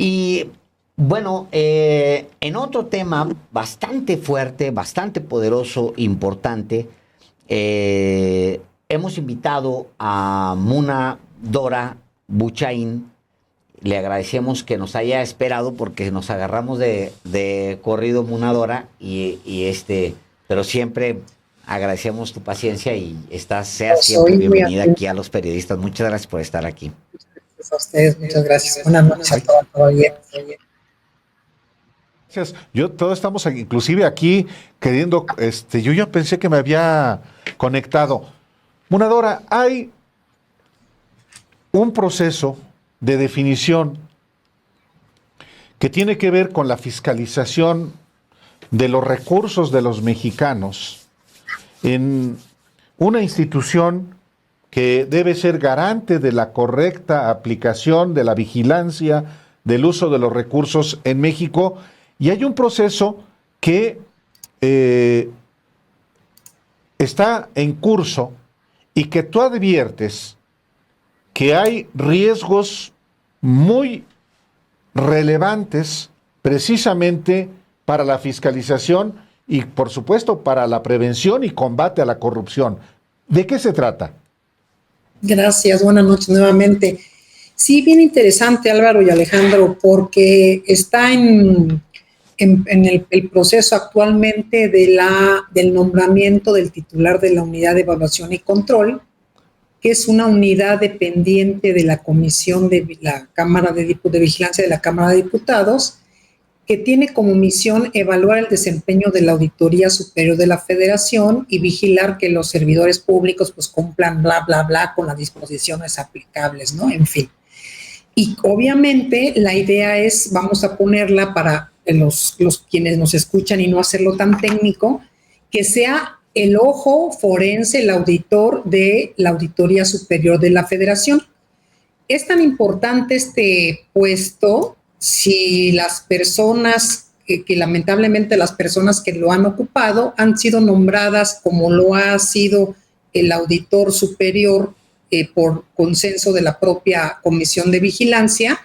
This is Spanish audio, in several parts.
Y bueno, en otro tema bastante fuerte, bastante poderoso, importante, hemos invitado a Muna Dora Buchain. Le agradecemos que nos haya esperado porque nos agarramos de corrido Muna Dora pero siempre agradecemos tu paciencia y seas siempre Soy muy bienvenida atenta aquí a los periodistas. Muchas gracias por estar aquí. a ustedes, muchas gracias. Buenas noches a todos, todo bien. Gracias. Todos estamos inclusive aquí queriendo, yo ya pensé que me había conectado. Munadora, hay un proceso de definición que tiene que ver con la fiscalización de los recursos de los mexicanos en una institución que debe ser garante de la correcta aplicación de la vigilancia del uso de los recursos en México, y hay un proceso que está en curso y que tú adviertes que hay riesgos muy relevantes precisamente para la fiscalización y, por supuesto, para la prevención y combate a la corrupción. ¿De qué se trata? Gracias, buenas noches nuevamente. Sí, bien interesante, Álvaro y Alejandro, porque está en el proceso actualmente del nombramiento del titular de la Unidad de Evaluación y Control, que es una unidad dependiente de la Comisión de la Cámara de Vigilancia de la Cámara de Diputados, que tiene como misión evaluar el desempeño de la Auditoría Superior de la Federación y vigilar que los servidores públicos pues cumplan bla, bla, bla con las disposiciones aplicables, ¿no? En fin. Y obviamente la idea es, vamos a ponerla para los quienes nos escuchan y no hacerlo tan técnico, que sea el ojo forense, el auditor de la Auditoría Superior de la Federación. Es tan importante este puesto si las personas, que lamentablemente las personas que lo han ocupado han sido nombradas como lo ha sido el auditor superior por consenso de la propia Comisión de Vigilancia,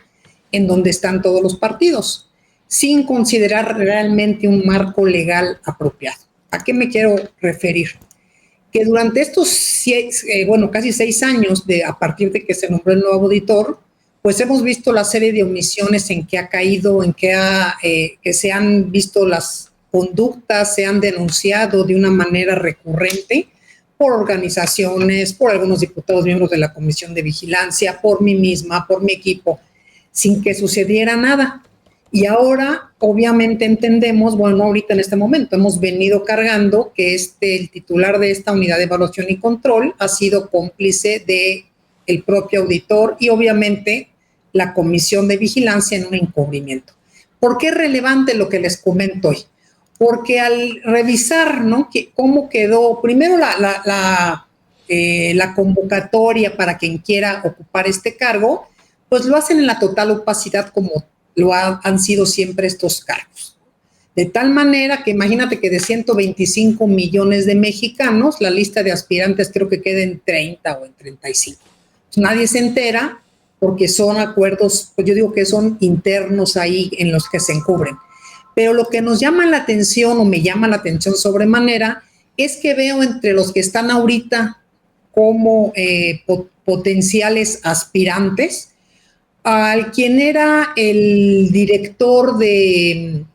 en donde están todos los partidos, sin considerar realmente un marco legal apropiado. ¿A qué me quiero referir? Que durante estos casi 6 años a partir de que se nombró el nuevo auditor, pues hemos visto la serie de omisiones en que ha caído, en que se han visto las conductas, se han denunciado de una manera recurrente por organizaciones, por algunos diputados miembros de la Comisión de Vigilancia, por mí misma, por mi equipo, sin que sucediera nada. Y ahora, obviamente, entendemos, bueno, ahorita en este momento hemos venido cargando que el titular de esta unidad de evaluación y control ha sido cómplice del propio auditor y, obviamente, la Comisión de Vigilancia en un encubrimiento. ¿Por qué es relevante lo que les comento hoy? Porque al revisar, ¿no?, cómo quedó, primero la convocatoria para quien quiera ocupar este cargo, pues lo hacen en la total opacidad como han sido siempre estos cargos. De tal manera que imagínate que de 125 millones de mexicanos, la lista de aspirantes creo que queda en 30 o en 35. Pues nadie se entera porque son acuerdos, pues yo digo que son internos ahí en los que se encubren. Pero lo que nos llama la atención o me llama la atención sobremanera es que veo entre los que están ahorita como potenciales aspirantes al quien era el director el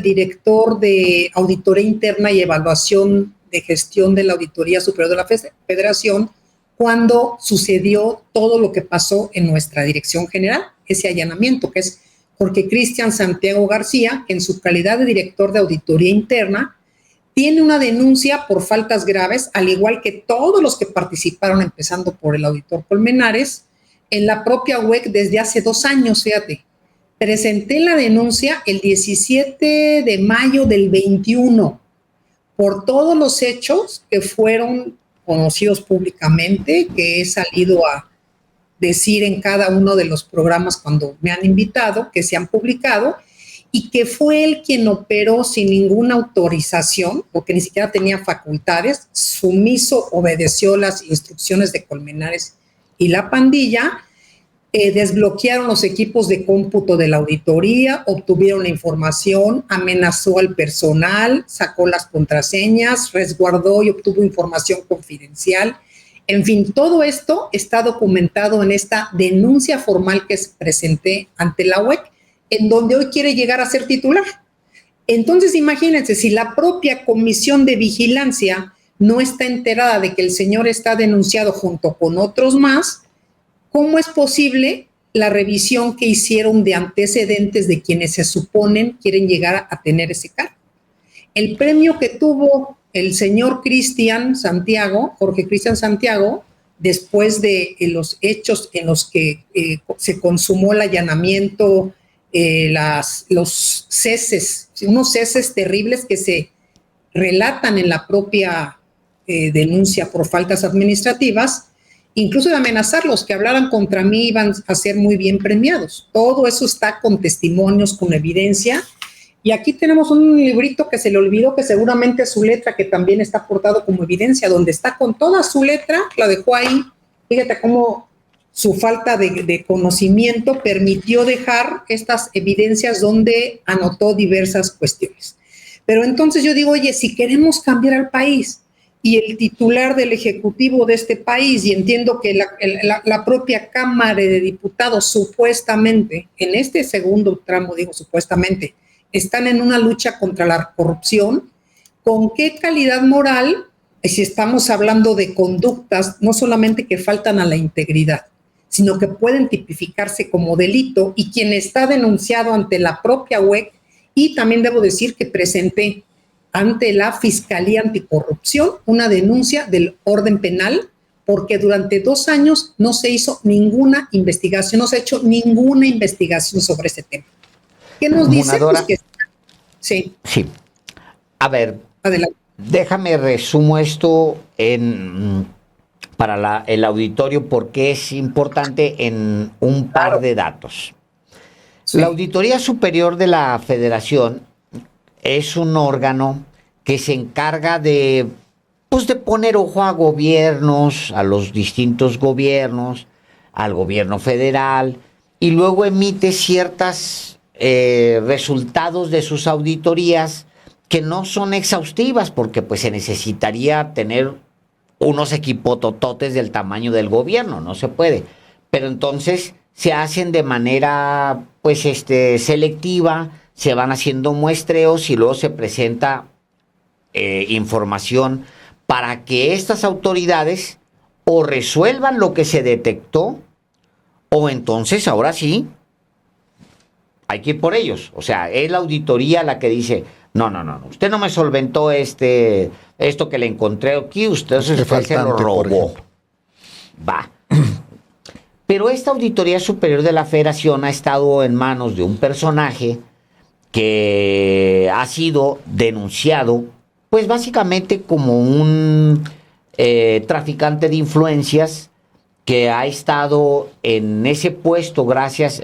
director de Auditoría Interna y Evaluación de Gestión de la Auditoría Superior de la Federación, cuando sucedió todo lo que pasó en nuestra dirección general, ese allanamiento, que es Jorge Cristian Santiago García, que en su calidad de director de Auditoría Interna tiene una denuncia por faltas graves, al igual que todos los que participaron, empezando por el auditor Colmenares, en la propia UEC desde hace 2 años, fíjate. Presenté la denuncia el 17 de mayo del 21 por todos los hechos que fueron conocidos públicamente, que he salido a decir en cada uno de los programas cuando me han invitado, que se han publicado, y que fue él quien operó sin ninguna autorización, porque ni siquiera tenía facultades, sumiso obedeció las instrucciones de Colmenares y la pandilla, desbloquearon los equipos de cómputo de la auditoría, obtuvieron la información, amenazó al personal, sacó las contraseñas, resguardó y obtuvo información confidencial. En fin, todo esto está documentado en esta denuncia formal que presenté ante la UEC, en donde hoy quiere llegar a ser titular. Entonces, imagínense, si la propia Comisión de Vigilancia no está enterada de que el señor está denunciado junto con otros más, ¿cómo es posible la revisión que hicieron de antecedentes de quienes se suponen quieren llegar a tener ese cargo? El premio que tuvo el señor Cristian Santiago, Jorge Cristian Santiago, después de los hechos en los que se consumó el allanamiento, los ceses, unos ceses terribles que se relatan en la propia denuncia por faltas administrativas, incluso de amenazar los que hablaran contra mí iban a ser muy bien premiados. Todo eso está con testimonios, con evidencia. Y aquí tenemos un librito que se le olvidó, que seguramente es su letra, que también está aportado como evidencia, donde está con toda su letra, la dejó ahí. Fíjate cómo su falta de conocimiento permitió dejar estas evidencias donde anotó diversas cuestiones. Pero entonces yo digo, oye, si queremos cambiar al país, y el titular del Ejecutivo de este país, y entiendo que la propia Cámara de Diputados supuestamente, en este segundo tramo digo supuestamente, están en una lucha contra la corrupción, ¿con qué calidad moral, si estamos hablando de conductas, no solamente que faltan a la integridad, sino que pueden tipificarse como delito, y quien está denunciado ante la propia UEC, y también debo decir que presenté ante la Fiscalía Anticorrupción una denuncia del orden penal, porque durante 2 años no se hizo ninguna investigación, no se ha hecho ninguna investigación sobre ese tema. ¿Qué nos dice? Pues que sí. Sí. A ver, adelante. Déjame resumo esto para el auditorio porque es importante en un par de datos. Sí. La Auditoría Superior de la Federación es un órgano que se encarga de poner ojo a gobiernos, a los distintos gobiernos, al gobierno federal, y luego emite ciertos resultados de sus auditorías que no son exhaustivas, porque pues se necesitaría tener unos equipotototes del tamaño del gobierno, no se puede. Pero entonces se hacen de manera selectiva, se van haciendo muestreos y luego se presenta información para que estas autoridades o resuelvan lo que se detectó, o entonces ahora sí hay que ir por ellos. O sea, es la auditoría la que dice, no, usted no me solventó esto que le encontré aquí, usted se lo robó. Va. Pero esta Auditoría Superior de la Federación ha estado en manos de un personaje que ha sido denunciado, pues básicamente como un traficante de influencias que ha estado en ese puesto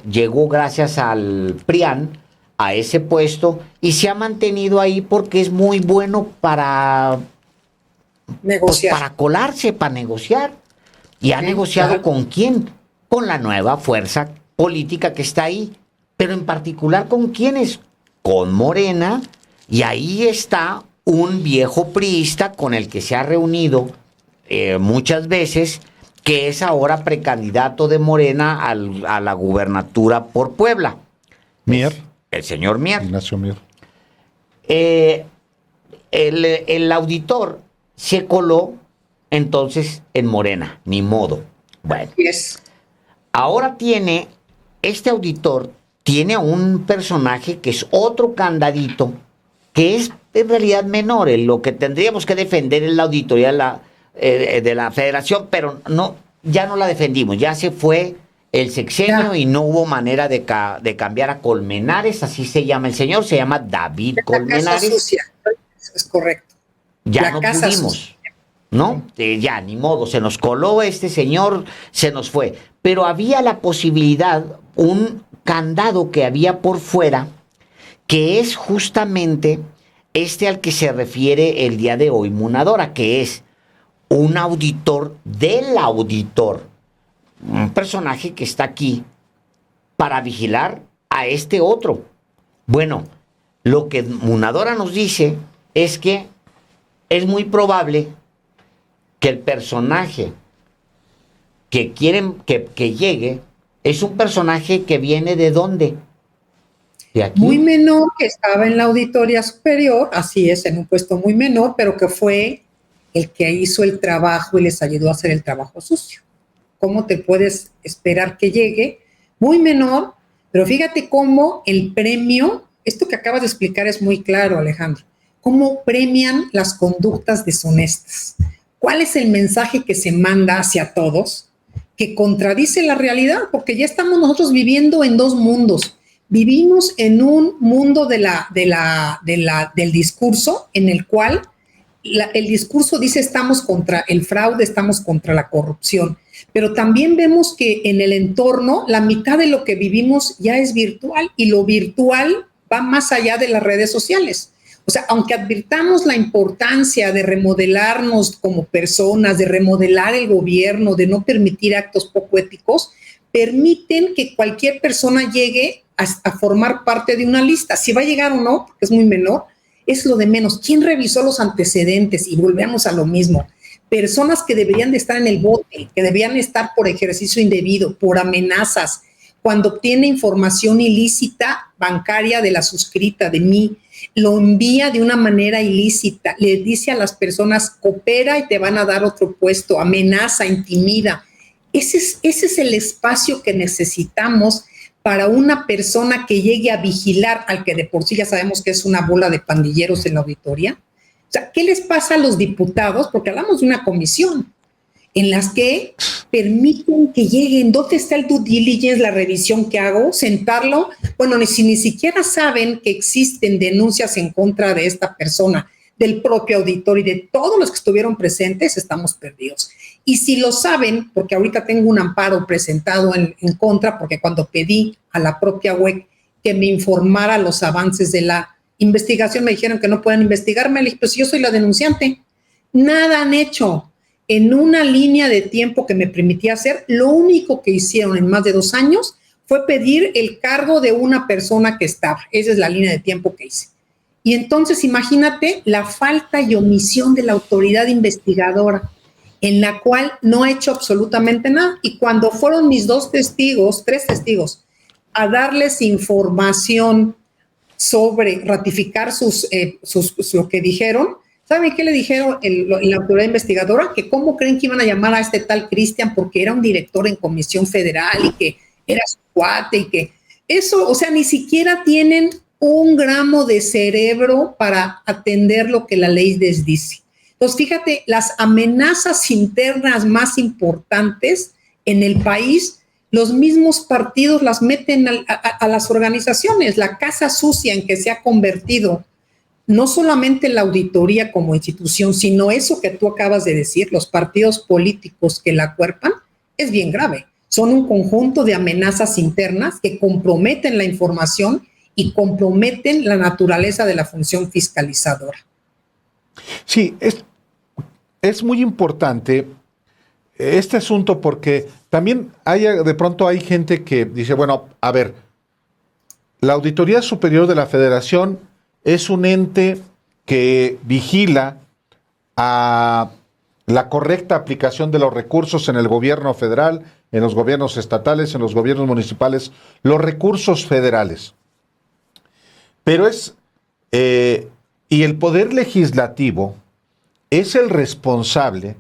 llegó gracias al PRIAN a ese puesto y se ha mantenido ahí porque es muy bueno para negociar, para colarse, para negociar. Y ha negociado ¿con quién? Con la nueva fuerza política que está ahí, pero en particular ¿con quiénes? Con Morena, y ahí está un viejo priista con el que se ha reunido muchas veces, que es ahora precandidato de Morena a la gubernatura por Puebla. Mier. El señor Mier. Ignacio Mier. El auditor se coló entonces en Morena, ni modo. Bueno, yes. Ahora este auditor tiene un personaje que es otro candadito, que es en realidad menor. Lo que tendríamos que defender es la auditoría de la Federación, pero ya no la defendimos, ya se fue el sexenio y no hubo manera de cambiar a Colmenares, así se llama el señor, se llama David Colmenares. Casa sucia. Es correcto. Ya la no casa pudimos, sucia. ¿no? Ya, ni modo, se nos coló este señor, se nos fue. Pero había la posibilidad, un candado que había por fuera, que es justamente al que se refiere el día de hoy Munadora, que es un auditor del auditor. un personaje que está aquí para vigilar a este otro. Bueno, lo que Munadora nos dice es que es muy probable que el personaje que quieren que llegue es un personaje que viene ¿de dónde? De aquí. Muy menor, que estaba en la auditoría superior, así es, en un puesto muy menor, pero que fue el que hizo el trabajo y les ayudó a hacer el trabajo sucio. ¿Cómo te puedes esperar que llegue? Muy menor, pero fíjate cómo el premio, esto que acabas de explicar es muy claro, Alejandro, cómo premian las conductas deshonestas. ¿Cuál es el mensaje que se manda hacia todos? Que contradice la realidad, porque ya estamos nosotros viviendo en dos mundos. Vivimos en un mundo del discurso en el cual el discurso dice estamos contra el fraude, estamos contra la corrupción, pero también vemos que en el entorno la mitad de lo que vivimos ya es virtual y lo virtual va más allá de las redes sociales. O sea, aunque advirtamos la importancia de remodelarnos como personas, de remodelar el gobierno, de no permitir actos poco éticos, permiten que cualquier persona llegue a formar parte de una lista. Si va a llegar o no, porque es muy menor, es lo de menos. ¿Quién revisó los antecedentes? Y volvemos a lo mismo. Personas que deberían de estar en el bote, que deberían estar por ejercicio indebido, por amenazas, cuando obtiene información ilícita bancaria de la suscrita, de mí, lo envía de una manera ilícita, le dice a las personas, coopera y te van a dar otro puesto, amenaza, intimida. Ese es el espacio que necesitamos para una persona que llegue a vigilar al que de por sí ya sabemos que es una bola de pandilleros en la auditoría. O sea, ¿qué les pasa a los diputados? Porque hablamos de una comisión en las que permiten que lleguen. ¿Dónde está el due diligence, la revisión que hago? Sentarlo. Bueno, ni siquiera saben que existen denuncias en contra de esta persona, del propio auditor y de todos los que estuvieron presentes, estamos perdidos. Y si lo saben, porque ahorita tengo un amparo presentado en contra, porque cuando pedí a la propia UEC que me informara los avances de la investigación, me dijeron que no pueden investigarme. Le dije, pues yo soy la denunciante. Nada han hecho. En una línea de tiempo que me permitía hacer, lo único que hicieron en más de 2 años fue pedir el cargo de una persona que estaba. Esa es la línea de tiempo que hice. Y entonces imagínate la falta y omisión de la autoridad investigadora, en la cual no ha hecho absolutamente nada. Y cuando fueron mis 3 testigos, a darles información sobre ratificar lo que dijeron, ¿saben qué le dijeron la autoridad investigadora? Que cómo creen que iban a llamar a este tal Cristian porque era un director en Comisión Federal y que era su cuate y que eso, o sea, ni siquiera tienen un gramo de cerebro para atender lo que la ley les dice. Entonces, fíjate, las amenazas internas más importantes en el país, los mismos partidos las meten a las organizaciones. La casa sucia en que se ha convertido no solamente la auditoría como institución, sino eso que tú acabas de decir, los partidos políticos que la acuerpan, es bien grave. Son un conjunto de amenazas internas que comprometen la información y comprometen la naturaleza de la función fiscalizadora. Sí, es muy importante este asunto porque también de pronto hay gente que dice, bueno, a ver, la Auditoría Superior de la Federación es un ente que vigila a la correcta aplicación de los recursos en el gobierno federal, en los gobiernos estatales, en los gobiernos municipales, los recursos federales. Pero y el Poder Legislativo es el responsable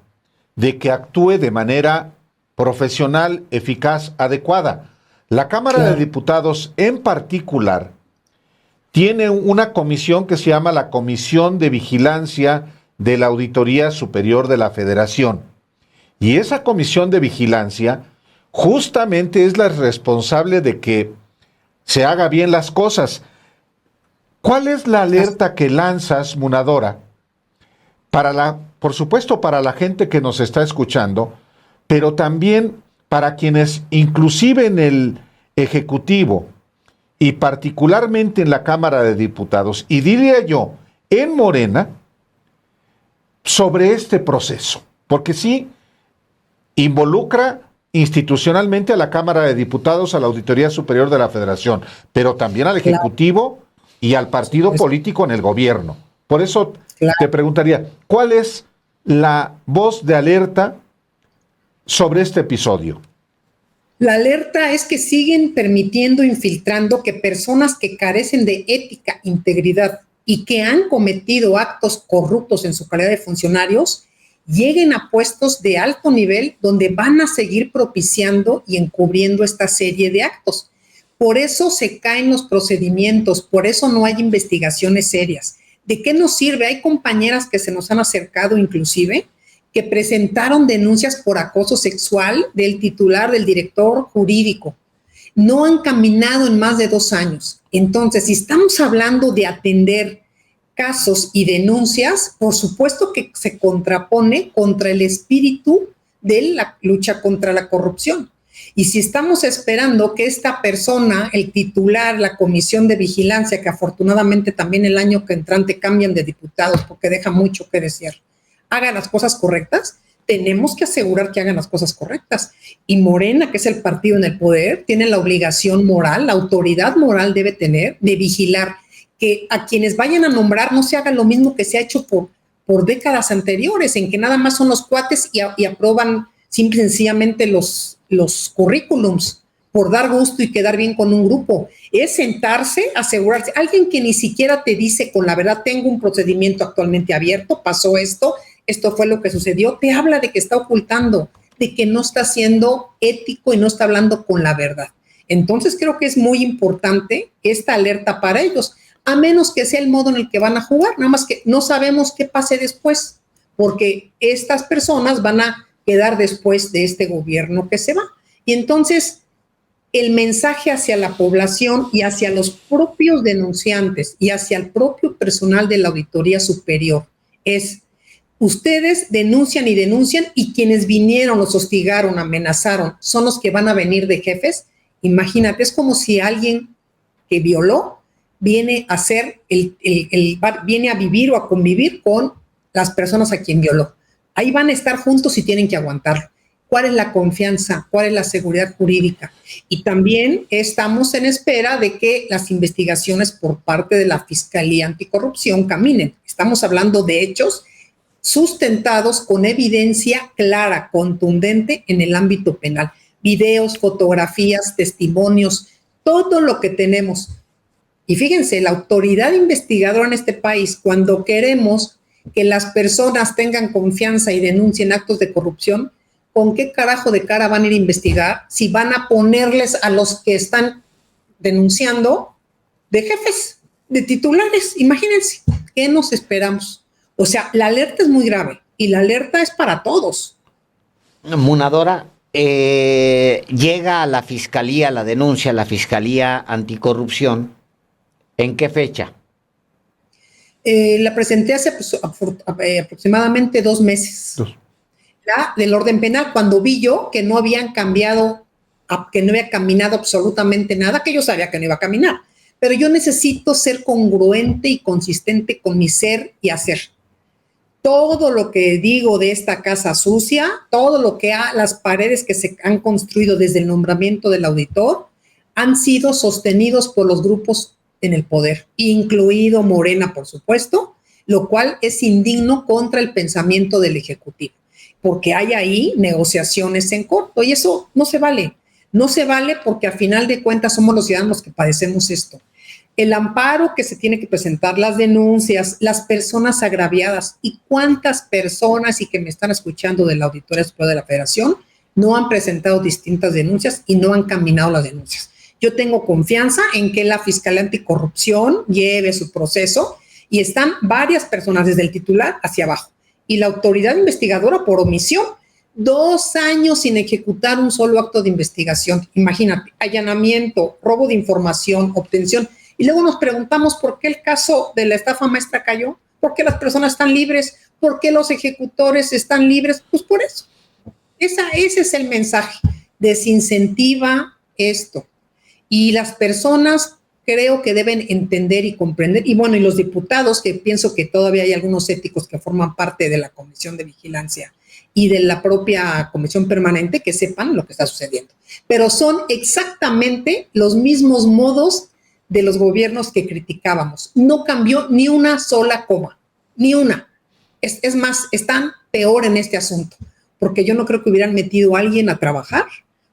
de que actúe de manera profesional, eficaz, adecuada. La Cámara de Diputados en particular tiene una comisión que se llama la Comisión de Vigilancia de la Auditoría Superior de la Federación. Y esa comisión de vigilancia justamente es la responsable de que se haga bien las cosas. ¿Cuál es la alerta que lanzas, Munadora? Por supuesto, para la gente que nos está escuchando, pero también para quienes, inclusive en el Ejecutivo y particularmente en la Cámara de Diputados, y diría yo, en Morena, sobre este proceso. Porque sí, involucra institucionalmente a la Cámara de Diputados, a la Auditoría Superior de la Federación, pero también al Ejecutivo y al partido político en el gobierno. Por eso te preguntaría, ¿cuál es la voz de alerta sobre este episodio? La alerta es que siguen permitiendo, infiltrando que personas que carecen de ética, integridad y que han cometido actos corruptos en su calidad de funcionarios lleguen a puestos de alto nivel donde van a seguir propiciando y encubriendo esta serie de actos. Por eso se caen los procedimientos, por eso no hay investigaciones serias. ¿De qué nos sirve? Hay compañeras que se nos han acercado inclusive que presentaron denuncias por acoso sexual del titular, del director jurídico. No han caminado en más de 2 años. Entonces, si estamos hablando de atender casos y denuncias, por supuesto que se contrapone contra el espíritu de la lucha contra la corrupción. Y si estamos esperando que esta persona, el titular, la comisión de vigilancia, que afortunadamente también el año que entrante cambian de diputados porque deja mucho que decir, haga las cosas correctas, tenemos que asegurar que hagan las cosas correctas. Y Morena, que es el partido en el poder, tiene la obligación moral, la autoridad moral debe tener de vigilar que a quienes vayan a nombrar no se haga lo mismo que se ha hecho por décadas anteriores, en que nada más son los cuates y aprueban simple y sencillamente los currículums por dar gusto y quedar bien con un grupo. Es sentarse, asegurarse. Alguien que ni siquiera te dice con la verdad, tengo un procedimiento actualmente abierto, pasó esto fue lo que sucedió, te habla de que está ocultando, de que no está siendo ético y no está hablando con la verdad. Entonces creo que es muy importante esta alerta para ellos, a menos que sea el modo en el que van a jugar, nada más que no sabemos qué pase después, porque estas personas van a quedar después de este gobierno que se va. Y entonces el mensaje hacia la población y hacia los propios denunciantes y hacia el propio personal de la Auditoría Superior es: ustedes denuncian y quienes vinieron, los hostigaron, amenazaron, son los que van a venir de jefes. Imagínate, es como si alguien que violó viene a ser viene a vivir o a convivir con las personas a quien violó. Ahí van a estar juntos y tienen que aguantar. ¿Cuál es la confianza? ¿Cuál es la seguridad jurídica? Y también estamos en espera de que las investigaciones por parte de la Fiscalía Anticorrupción caminen. Estamos hablando de hechos sustentados con evidencia clara, contundente en el ámbito penal. Videos, fotografías, testimonios, todo lo que tenemos. Y fíjense, la autoridad investigadora en este país, cuando queremos que las personas tengan confianza y denuncien actos de corrupción, ¿con qué carajo de cara van a ir a investigar si van a ponerles a los que están denunciando de jefes, de titulares? Imagínense, ¿qué nos esperamos? O sea, la alerta es muy grave y la alerta es para todos. Munadora, llega a la fiscalía, la denuncia a la Fiscalía Anticorrupción. ¿En qué fecha? La presenté hace aproximadamente 2 meses. La del orden penal, cuando vi yo que no habían cambiado, que no había caminado absolutamente nada, que yo sabía que no iba a caminar. Pero yo necesito ser congruente y consistente con mi ser y hacer. Todo lo que digo de esta casa sucia, todo lo que las paredes que se han construido desde el nombramiento del auditor, han sido sostenidos por los grupos en el poder, incluido Morena, por supuesto, lo cual es indigno contra el pensamiento del Ejecutivo, porque hay ahí negociaciones en corto y eso no se vale. No se vale porque a final de cuentas somos los ciudadanos que padecemos esto. El amparo que se tiene que presentar, las denuncias, las personas agraviadas y cuántas personas y que me están escuchando de la Auditoría Superior de la Federación no han presentado distintas denuncias y no han caminado las denuncias. Yo tengo confianza en que la Fiscalía Anticorrupción lleve su proceso y están varias personas desde el titular hacia abajo. Y la autoridad investigadora por omisión, 2 años sin ejecutar un solo acto de investigación. Imagínate, allanamiento, robo de información, obtención. Y luego nos preguntamos por qué el caso de la estafa maestra cayó, por qué las personas están libres, por qué los ejecutores están libres. Pues por eso. Ese es el mensaje. Desincentiva esto. Y las personas creo que deben entender y comprender, y bueno, y los diputados, que pienso que todavía hay algunos éticos que forman parte de la Comisión de Vigilancia y de la propia comisión permanente que sepan lo que está sucediendo. Pero son exactamente los mismos modos de los gobiernos que criticábamos. No cambió ni una sola coma, ni una. Es más, están peor en este asunto, porque yo no creo que hubieran metido a alguien a trabajar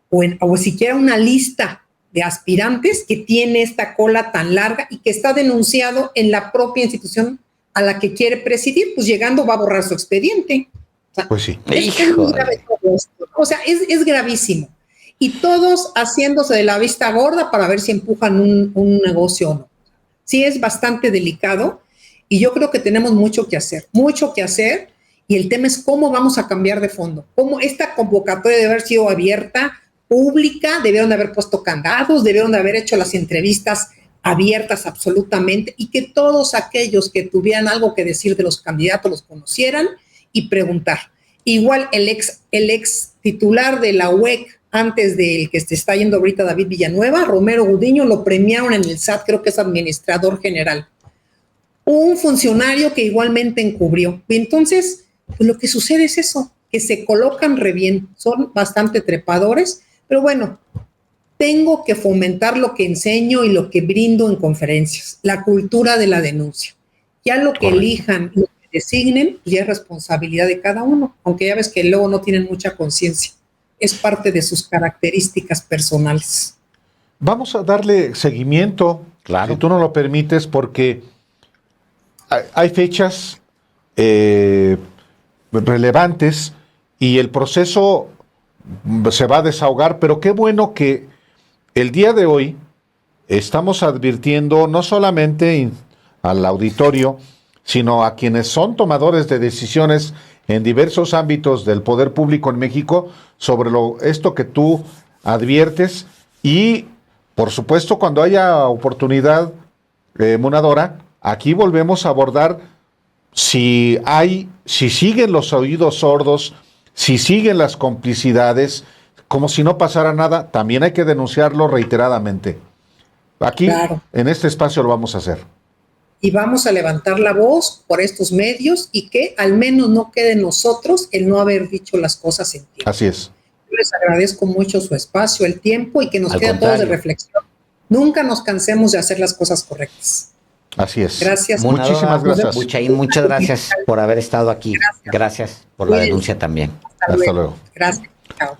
o siquiera una lista de aspirantes que tiene esta cola tan larga y que está denunciado en la propia institución a la que quiere presidir, pues llegando va a borrar su expediente. O sea, pues sí. es muy grave todo esto. O sea, es gravísimo. Y todos haciéndose de la vista gorda para ver si empujan un negocio o no. Sí, es bastante delicado y yo creo que tenemos mucho que hacer, y el tema es cómo vamos a cambiar de fondo. Cómo esta convocatoria debe haber sido abierta, pública, debieron de haber puesto candados, debieron de haber hecho las entrevistas abiertas absolutamente y que todos aquellos que tuvieran algo que decir de los candidatos los conocieran y preguntar. Igual el ex titular de la UEC, antes del que se está yendo ahorita David Villanueva, Romero Gudiño, lo premiaron en el SAT, creo que es administrador general. Un funcionario que igualmente encubrió. Y entonces, pues lo que sucede es eso, que se colocan re bien, son bastante trepadores, pero bueno, tengo que fomentar lo que enseño y lo que brindo en conferencias, la cultura de la denuncia. Ya lo que elijan, lo que designen, ya es responsabilidad de cada uno, aunque ya ves que luego no tienen mucha conciencia. Es parte de sus características personales. Vamos a darle seguimiento, claro, si tú no lo permites, porque hay fechas relevantes y el proceso se va a desahogar, pero qué bueno que el día de hoy estamos advirtiendo no solamente al auditorio, sino a quienes son tomadores de decisiones en diversos ámbitos del poder público en México sobre esto que tú adviertes y, por supuesto, cuando haya oportunidad, Munadora, aquí volvemos a abordar si siguen los oídos sordos, si siguen las complicidades, como si no pasara nada, también hay que denunciarlo reiteradamente. Aquí, claro, en este espacio lo vamos a hacer. Y vamos a levantar la voz por estos medios y que al menos no quede en nosotros el no haber dicho las cosas en tiempo. Así es. Yo les agradezco mucho su espacio, el tiempo y que nos quede a todos de reflexión. Nunca nos cansemos de hacer las cosas correctas. Así es. Gracias. Muchísimas gracias. Buchaín, muchas gracias por haber estado aquí. Gracias por la denuncia también. Hasta luego. Gracias. Chao.